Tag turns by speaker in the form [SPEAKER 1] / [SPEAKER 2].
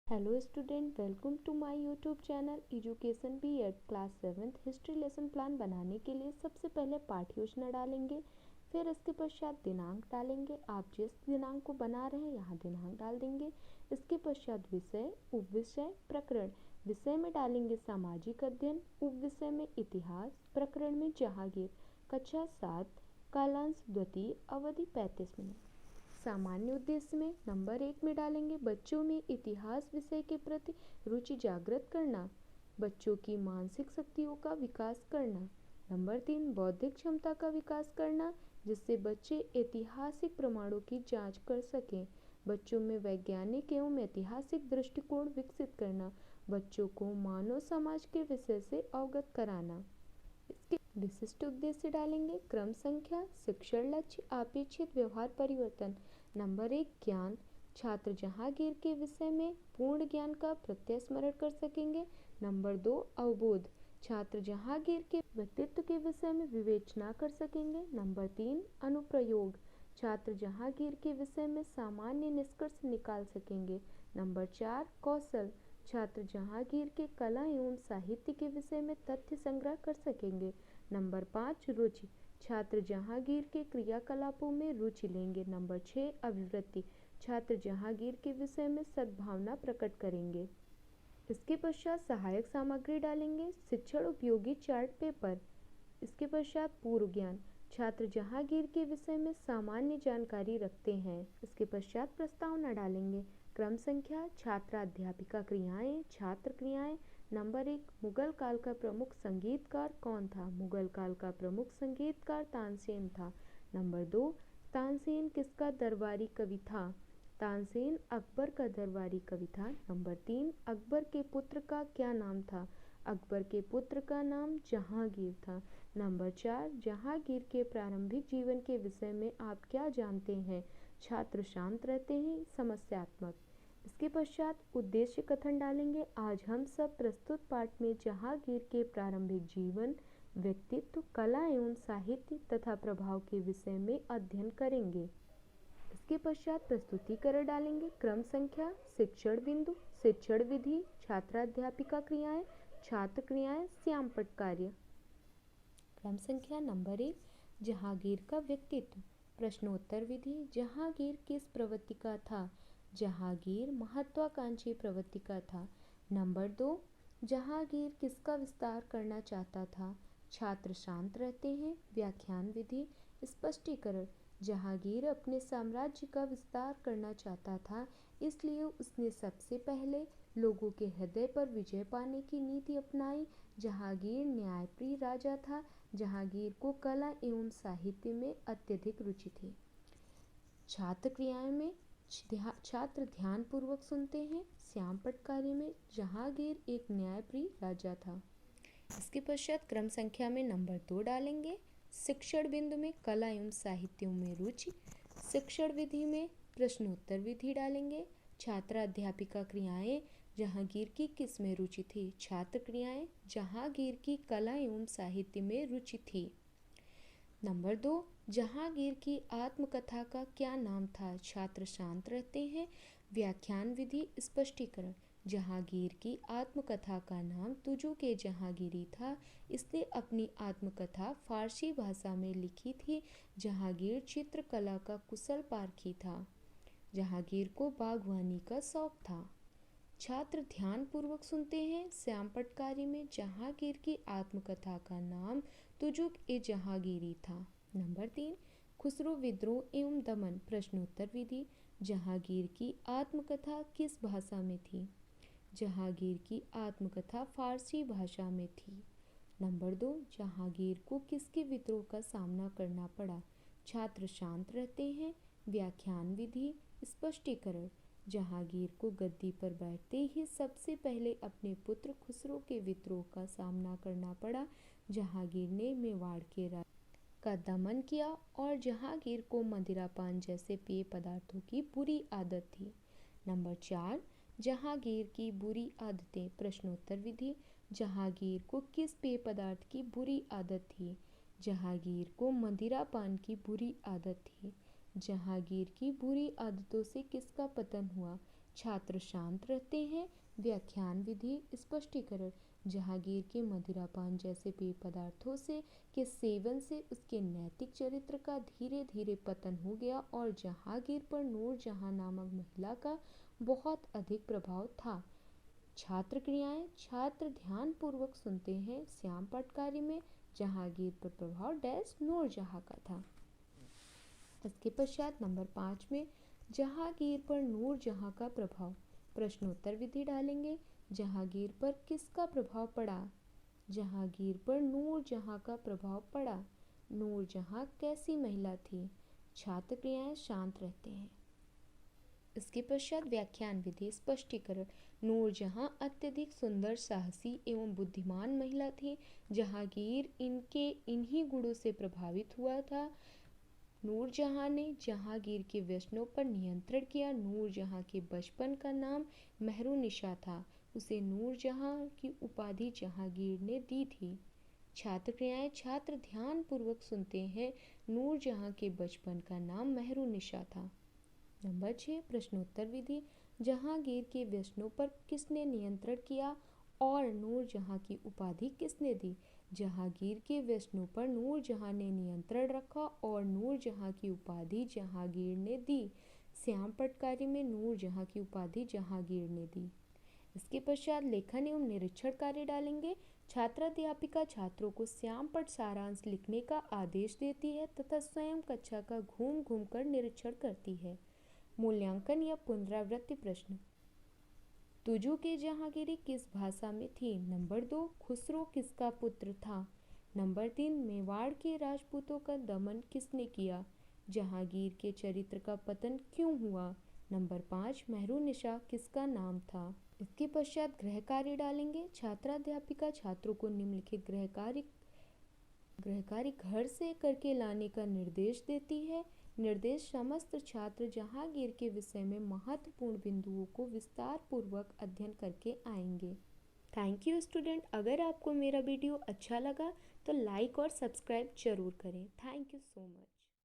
[SPEAKER 1] Hello student, welcome to my YouTube channel education B Ed class 7th history lesson plan बनाने के लिए सबसे पहले पाठ्य योजना डालेंगे। फिर इसके पश्चात दिनांक डालेंगे। आप जिस दिनांक को बना रहे हैं यहाँ दिनांक डाल देंगे। इसके पश्चात विषय, उपविषय, प्रकरण। विषय में डालेंगे सामाजिक अध्ययन, उपविषय में इतिहास, प्रकरण में जहांगीर। कक्षा 7, कालांश द्वितीय, अवधि 35 मिनट। सामान्य उद्देश्य में नंबर 1 में डालेंगे बच्चों में इतिहास विषय के प्रति रुचि जागृत करना, बच्चों की मानसिक शक्तियों का विकास करना। नंबर 3 बौद्धिक क्षमता का विकास करना, जिससे बच्चे ऐतिहासिक प्रमाणों की जांच कर सकें। बच्चों में वैज्ञानिक एवं ऐतिहासिक दृष्टिकोण विकसित करना, बच्चों को मानव समाज के विषय से अवगत कराना। इसके विशिष्ट उद्देश्य डालेंगे क्रम संख्या, शिक्षण लक्ष्य, अपेक्षित व्यवहार परिवर्तन। नंबर 1 ज्ञान, छात्र जहांगीर के विषय में पूर्ण ज्ञान का प्रत्यस्मरण कर सकेंगे। नंबर 2 अवबोध, छात्र जहांगीर के व्यक्तित्व के विषय में विवेचना कर सकेंगे। नंबर 3 अनुप्रयोग, छात्र जहांगीर के विषय में सामान्य निष्कर्ष निकाल सकेंगे। नंबर 4 कौशल, छात्र जहांगीर के कला एवं साहित्य के विषय में तथ्य संग्रह कर सकेंगे। नंबर 5 रुचि, छात्र जहांगीर के क्रियाकलापों में रुचि लेंगे। नंबर 6 अभिवृत्ति, छात्र जहांगीर के विषय में सद्भावना प्रकट करेंगे। इसके पश्चात सहायक सामग्री डालेंगे शिक्षण उपयोगी चार्ट पेपर। इसके पश्चात पूर्व ज्ञान, छात्र जहांगीर के विषय में सामान्य जानकारी रखते हैं। इसके पश्चात प्रस्तावना डालेंगे क्रम संख्या, छात्र अध्यापिका क्रियाएं, छात्र क्रियाएं। नंबर 1 मुगल काल का प्रमुख संगीतकार कौन था? मुगल काल का प्रमुख संगीतकार तानसेन था। नंबर 2 तानसेन किसका दरबारी कवि था? तानसेन अकबर का दरबारी कवि था। नंबर 3 अकबर के पुत्र का क्या नाम था? अकबर के पुत्र का नाम जहांगीर था। नंबर 4 जहांगीर के प्रारंभिक जीवन के विषय में आप क्या जानते हैं? छात्र शांत रहते हैं, समस्यात्मक। इसके पश्चात उद्देश्य कथन डालेंगे आज हम सब प्रस्तुत पाठ में जहांगीर के प्रारंभिक जीवन, व्यक्तित्व, कला एवं साहित्य तथा प्रभाव के विषय में अध्ययन करेंगे। इसके पश्चात प्रस्तुतिकरण डालेंगे क्रम संख्या, शिक्षण बिंदु, शिक्षण विधि, छात्राध्यापिका क्रियाएं, छात्र क्रियाएं, श्यामपट्ट कार्य। क्रम संख्या नंबर 1 जहांगीर का व्यक्तित्व। प्रश्नोत्तर विधि, जहांगीर किस प्रवृत्ति का था? जहांगीर महत्वाकांक्षी प्रवृत्ति का था। नंबर 2 जहांगीर किसका विस्तार करना चाहता था? छात्र शांत रहते हैं। व्याख्यान विधि, स्पष्टीकरण, जहांगीर अपने साम्राज्य का विस्तार करना चाहता था, इसलिए उसने सबसे पहले लोगों के हृदय पर विजय पाने की नीति अपनाई। जहांगीर न्यायप्रिय राजा था। जहांगीर को कला एवं साहित्य में अत्यधिक रुचि थी। छात्र क्रियाएं में छात्र ध्यान पूर्वक सुनते हैं। श्यामपट्ट कार्य में जहांगीर एक न्यायप्रिय राजा था। इसके पश्चात क्रम संख्या में नंबर 2 डालेंगे शिक्षण बिंदु में कला एवं साहित्यों में रुचि। शिक्षण विधि में प्रश्नोत्तर विधि डालेंगे छात्र अध्यापिका क्रियाएं, जहांगीर की किस में रुचि थी? छात्र क्रियाएं, जहांगीर की कला एवं साहित्य में रुचि थी। नंबर 2 जहांगीर की आत्मकथा का क्या नाम था? छात्र शांत रहते हैं। व्याख्यान विधि, स्पष्टीकरण, जहांगीर की आत्मकथा का नाम तुजू के जहांगीरी था। इसने अपनी आत्मकथा फारसी भाषा में लिखी थी। जहांगीर चित्रकला का कुशल पारखी था। जहांगीर को बागवानी का शौक था। छात्र ध्यान पूर्वक सुनते हैं। श्यामपट्ट कार्य में जहांगीर की आत्मकथा का नाम तुजुक ए जहांगीरी था। नंबर 3 खुसरो विद्रोह एवं दमन। प्रश्नोत्तर विधि, जहांगीर की आत्मकथा किस भाषा में थी? जहांगीर की आत्मकथा फारसी भाषा में थी। नंबर 2 जहांगीर को किसके विद्रोह का सामना करना पड़ा? छात्र शांत रहते हैं। व्याख्यान विधि, स्पष्टीकरण, जहांगीर को गद्दी पर बैठते ही सबसे पहले अपने पुत्र खुसरो के विद्रोह का सामना करना पड़ा। जहांगीर ने मेवाड़ के राजा का दमन किया और जहांगीर को मदिरापान जैसे पेय पदार्थों की बुरी आदत थी। नंबर 4 जहांगीर की बुरी आदतें। प्रश्नोत्तर विधि, जहांगीर को किस पेय पदार्थ की बुरी आदत थी? जहांगीर को मदिरापान की बुरी आदत थी। जहांगीर की बुरी आदतों से किसका पतन हुआ? छात्र शांत रहते हैं। व्याख्यान विधि स्पष्टीकरण। जहांगीर के मदिरापान जैसे पेय पदार्थों से के सेवन से उसके नैतिक चरित्र का धीरे धीरे पतन हो गया और जहांगीर पर नूरजहां नामक महिला का बहुत अधिक प्रभाव था। छात्र क्रियाएं। छात्र ध्यान पूर्वक सुनते हैं। श्याम पटकारी में जहांगीर पर प्रभाव डैश नूरजहां का था। इसके पश्चात नंबर 5 में जहांगीर पर नूरजहां का प्रभाव। प्रश्नोत्तर विधि डालेंगे। जहांगीर पर किसका प्रभाव पड़ा? जहांगीर पर नूरजहां का प्रभाव पड़ा। नूरजहां कैसी महिला थी? छात्र क्रियाएं शांत रहते हैं। इसके पश्चात व्याख्यान विधि स्पष्टीकरण। नूरजहां अत्यधिक सुंदर, साहसी एवं बुद्धिमान महिला थी। जहांगीर इनके इन्हीं गुणों से प्रभावित हुआ था। नूरजहां ने जहांगीर के व्यसनों पर नियंत्रण किया। नूरजहां के बचपन का नाम मेहरुनिशा था। उसे नूरजहां की उपाधि जहांगीर ने दी थी। छात्र क्रियाएं। छात्र ध्यान पूर्वक सुनते हैं। नूरजहां के बचपन का नाम मेहरुनिशा था। नंबर 6 प्रश्नोत्तर विधि। जहांगीर के व्यसनों पर किसने नियंत्रण किया और नूरजहां की उपाधि किसने दी? जहांगीर के व्यसनों पर नूरजहां ने नियंत्रण रखा और नूरजहां की उपाधि जहांगीर ने दी। श्याम पटकारी में नूरजहां की उपाधि जहांगीर ने दी। इसके पश्चात लेखन एवं निरीक्षण कार्य डालेंगे। छात्राध्यापिका छात्रों को श्याम पट सारांश लिखने का आदेश देती है तथा स्वयं कक्षा का घूम घूम कर निरीक्षण करती है। मूल्यांकन या पुनरावृत्ति प्रश्न। तुजु की जहांगीरी किस भाषा में थी? नंबर 2 खुसरो किसका पुत्र था? नंबर 3 मेवाड़ के राजपूतों का दमन किसने किया? जहांगीर के चरित्र का पतन क्यों हुआ? नंबर 5 मेहरुनिशा किसका नाम था? इसके पश्चात गृह कार्य डालेंगे। छात्राध्यापिका छात्रों को निम्नलिखित गृह कार्य घर से करके लाने का निर्देश देती है। निर्देश समस्त छात्र जहांगीर के विषय में महत्वपूर्ण बिंदुओं को विस्तार पूर्वक अध्ययन करके आएंगे। Thank you student. अगर आपको मेरा वीडियो अच्छा लगा तो लाइक और सब्सक्राइब जरूर करें। Thank you so much.